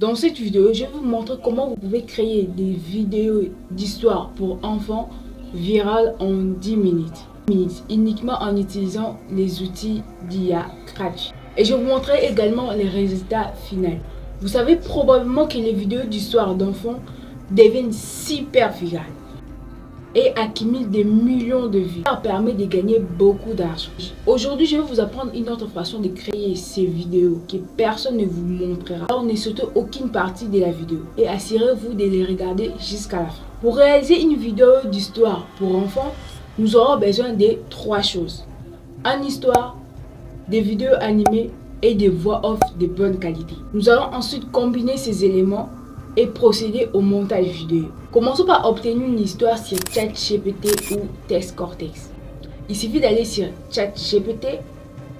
Dans cette vidéo, je vais vous montrer comment vous pouvez créer des vidéos d'histoire pour enfants virales en 10 minutes, uniquement en utilisant les outils d'IA gratuits. Et je vais vous montrer également les résultats finaux. Vous savez probablement que les vidéos d'histoire d'enfants deviennent super virales et accumulent des millions de vues. Ça permet de gagner beaucoup d'argent. Aujourd'hui, je vais vous apprendre une autre façon de créer ces vidéos que personne ne vous montrera. Alors, ne sautez aucune partie de la vidéo et assurez-vous de les regarder jusqu'à la fin. Pour réaliser une vidéo d'histoire pour enfants, nous aurons besoin de 3 choses. Une histoire, des vidéos animées et des voix off de bonne qualité. Nous allons ensuite combiner ces éléments et procéder au montage vidéo. Commençons par obtenir une histoire sur ChatGPT ou Text Cortex. Il suffit d'aller sur ChatGPT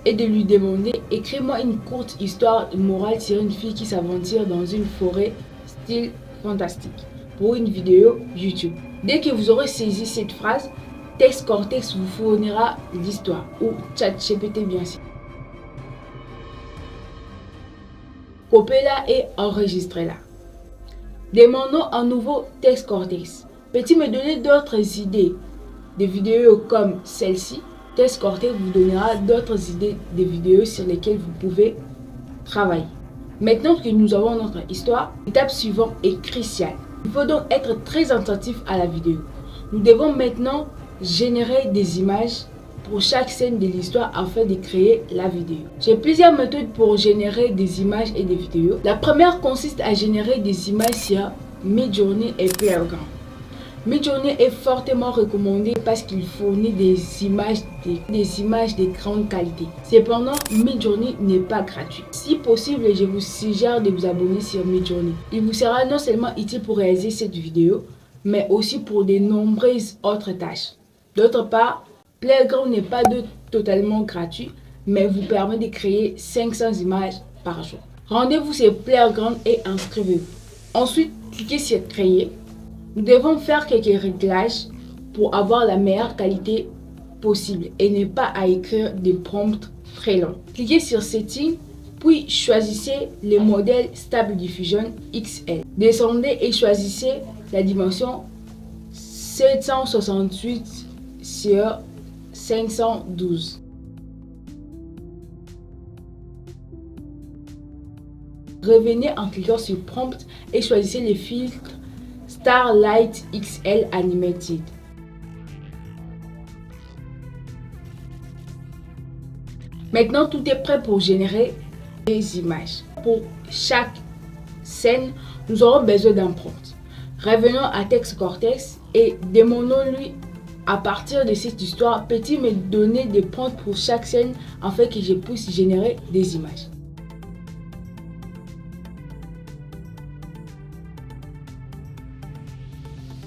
et de lui demander « Écris-moi une courte histoire morale sur une fille qui s'aventure dans une forêt style fantastique » pour une vidéo YouTube. Dès que vous aurez saisi cette phrase, Text Cortex vous fournira l'histoire ou ChatGPT bien sûr. Copiez-la et enregistrez-la. Demandons un nouveau Text Cortex. Peux-tu me donner d'autres idées de vidéos comme celle-ci? Text Cortex vous donnera d'autres idées de vidéos sur lesquelles vous pouvez travailler. Maintenant que nous avons notre histoire, l'étape suivante est cruciale. Il faut donc être très attentif à la vidéo. Nous devons maintenant générer des images pour chaque scène de l'histoire afin de créer la vidéo. J'ai plusieurs méthodes pour générer des images et des vidéos. La première consiste à générer des images sur Midjourney et Playground. Midjourney est fortement recommandé parce qu'il fournit des images de grande qualité. Cependant, Midjourney n'est pas gratuit. Si possible, je vous suggère de vous abonner sur Midjourney. Il vous sera non seulement utile pour réaliser cette vidéo, mais aussi pour de nombreuses autres tâches. D'autre part, Playground n'est pas totalement gratuit, mais vous permet de créer 500 images par jour. Rendez-vous sur Playground et inscrivez-vous. Ensuite, cliquez sur Créer. Nous devons faire quelques réglages pour avoir la meilleure qualité possible et ne pas à écrire des prompts très longs. Cliquez sur Settings, puis choisissez le modèle Stable Diffusion XL. Descendez et choisissez la dimension 768 sur 512. Revenez en cliquant sur Prompt et choisissez le filtre Starlight XL Animated. Maintenant, tout est prêt pour générer des images. Pour chaque scène, nous aurons besoin d'un prompt. Revenons à Text Cortex et demandons-lui à partir de cette histoire, peux-tu me donner des prompts pour chaque scène afin que je puisse générer des images.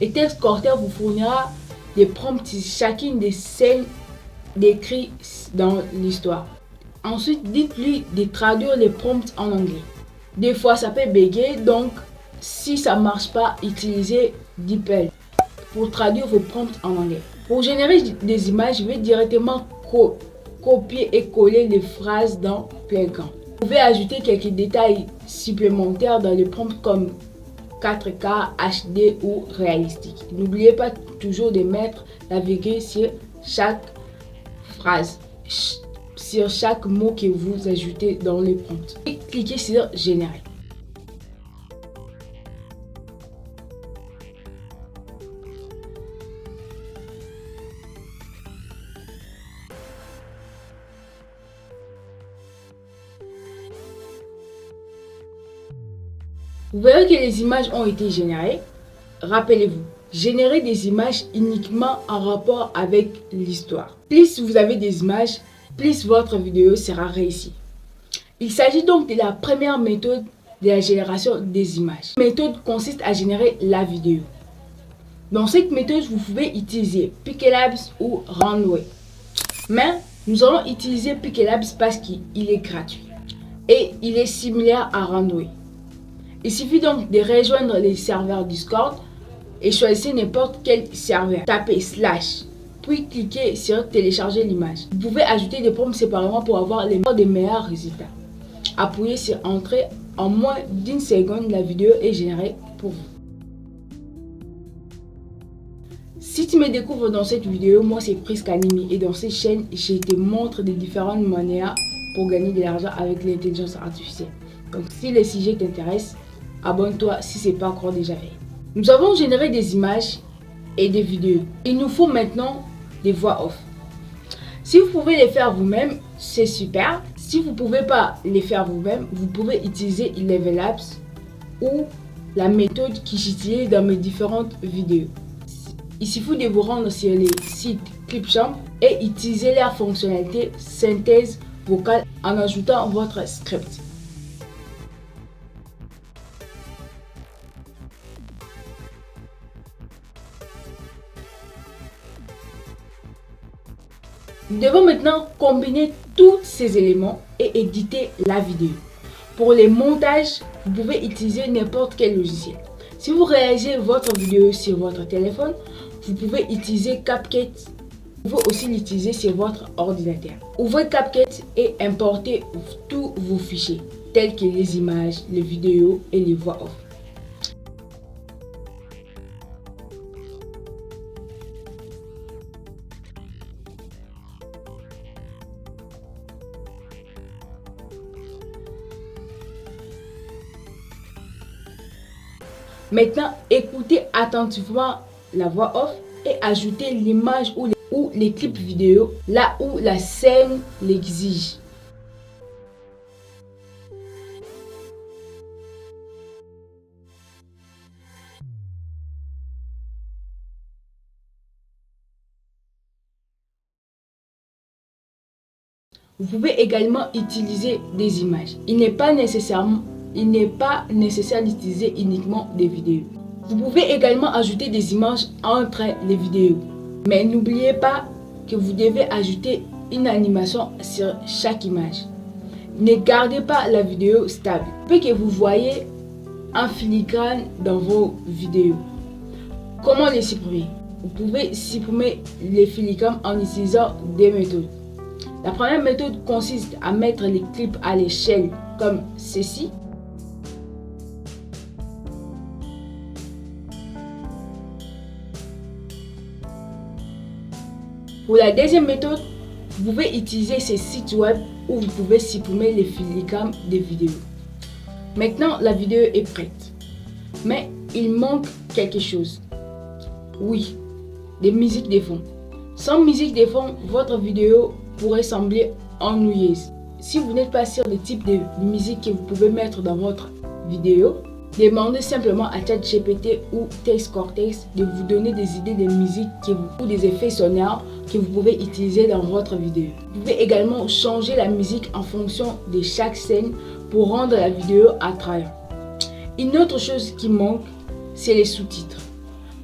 Et Text Cortex vous fournira des prompts sur chacune des scènes décrites dans l'histoire. Ensuite, dites-lui de traduire les prompts en anglais. Des fois, ça peut bégayer, donc si ça ne marche pas, utilisez DeepL pour traduire vos prompts en anglais. Pour générer des images, je vais directement copier et coller les phrases dans Playground. Vous pouvez ajouter quelques détails supplémentaires dans les prompts comme 4K, HD ou réalistique. N'oubliez pas toujours de mettre la virgule sur chaque phrase, sur chaque mot que vous ajoutez dans les prompts. Et cliquez sur Générer. Vous verrez que les images ont été générées. Rappelez-vous, générez des images uniquement en rapport avec l'histoire. Plus vous avez des images, plus votre vidéo sera réussie. Il s'agit donc de la première méthode de la génération des images. Cette méthode consiste à générer la vidéo. Dans cette méthode, vous pouvez utiliser Pixelabs ou Runway. Mais nous allons utiliser Pixelabs parce qu'il est gratuit et il est similaire à Runway. Il suffit donc de rejoindre les serveurs Discord et choisissez n'importe quel serveur. Tapez /, puis cliquez sur télécharger l'image. Vous pouvez ajouter des prompts séparément pour avoir les meilleurs résultats. Appuyez sur Entrée En moins d'une seconde, la vidéo est générée pour vous. Si tu me découvres dans cette vidéo, moi c'est Prisca Animi et dans cette chaîne, je te montre des différentes manières pour gagner de l'argent avec l'intelligence artificielle. Donc si le sujet t'intéresse, abonne-toi si ce n'est pas encore déjà fait. Nous avons généré des images et des vidéos. Il nous faut maintenant des voix off. Si vous pouvez les faire vous-même, c'est super. Si vous ne pouvez pas les faire vous-même, vous pouvez utiliser Level Apps ou la méthode que j'utilise dans mes différentes vidéos. Il suffit de vous rendre sur les sites Clipchamp et utiliser la fonctionnalité synthèse vocale en ajoutant votre script. Nous devons maintenant combiner tous ces éléments et éditer la vidéo. Pour les montages, vous pouvez utiliser n'importe quel logiciel. Si vous réalisez votre vidéo sur votre téléphone, vous pouvez utiliser CapCut. Vous pouvez aussi l'utiliser sur votre ordinateur. Ouvrez CapCut et importez tous vos fichiers, tels que les images, les vidéos et les voix off. Maintenant, écoutez attentivement la voix off et ajoutez l'image ou les clips vidéo là où la scène l'exige. Vous pouvez également utiliser des images. Il n'est pas nécessaire d'utiliser uniquement des vidéos. Vous pouvez également ajouter des images entre les vidéos. Mais n'oubliez pas que vous devez ajouter une animation sur chaque image. Ne gardez pas la vidéo stable. Peut que vous voyez un filigrane dans vos vidéos. Comment les supprimer? Vous pouvez supprimer les filigranes en utilisant des méthodes. La première méthode consiste à mettre les clips à l'échelle comme ceci. Pour la deuxième méthode, vous pouvez utiliser ces sites web où vous pouvez supprimer les filigranes des vidéos. Maintenant, la vidéo est prête. Mais il manque quelque chose. Oui, des musiques de fond. Sans musique de fond, votre vidéo pourrait sembler ennuyeuse. Si vous n'êtes pas sûr du type de musique que vous pouvez mettre dans votre vidéo, demandez simplement à ChatGPT ou Text Cortex de vous donner des idées de musique ou des effets sonores que vous pouvez utiliser dans votre vidéo. Vous pouvez également changer la musique en fonction de chaque scène pour rendre la vidéo attrayante. Une autre chose qui manque, c'est les sous-titres.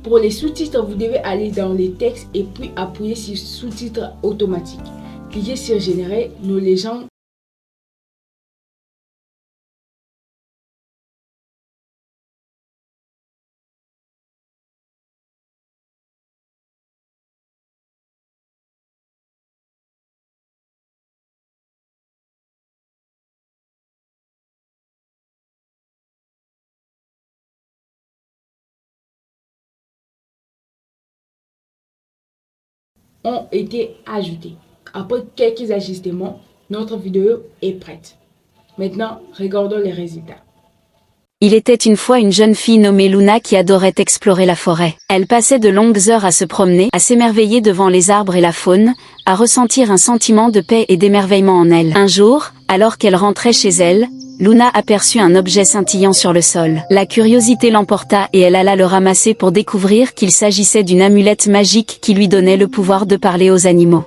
Pour les sous-titres, vous devez aller dans les textes et puis appuyer sur sous-titres automatiques. Cliquez sur Générer nos légendes. Ont été ajoutés. Après quelques ajustements, notre vidéo est prête. Maintenant, regardons les résultats. Il était une fois une jeune fille nommée Luna qui adorait explorer la forêt. Elle passait de longues heures à se promener, à s'émerveiller devant les arbres et la faune, à ressentir un sentiment de paix et d'émerveillement en elle. Un jour, alors qu'elle rentrait chez elle, Luna aperçut un objet scintillant sur le sol. La curiosité l'emporta et elle alla le ramasser pour découvrir qu'il s'agissait d'une amulette magique qui lui donnait le pouvoir de parler aux animaux.